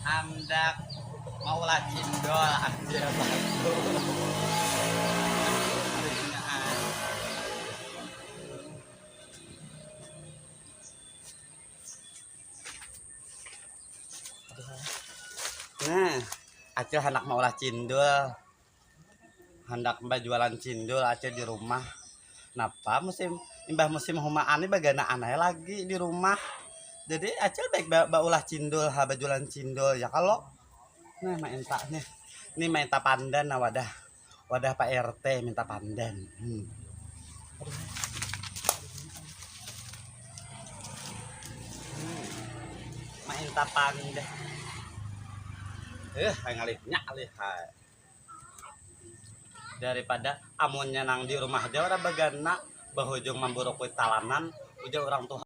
Hendak maulah cindol aja batu. Nah, Acil hendak maulah cindol, hendak mbak jualan cindol Acil di rumah. Napa imbah musim humaan ini bagana aneh lagi di rumah. Jadi Acil baik ulah cindol, haba jualan cindol ya kalau. Nah, main tak nih. Ini main tak pandan nah wadah Pak RT minta pandan. Main tak pandan. Ngalihnya lihat. Daripada amunnya nang di rumah dia orang bagana bahujung memburuk talanan udah orang tua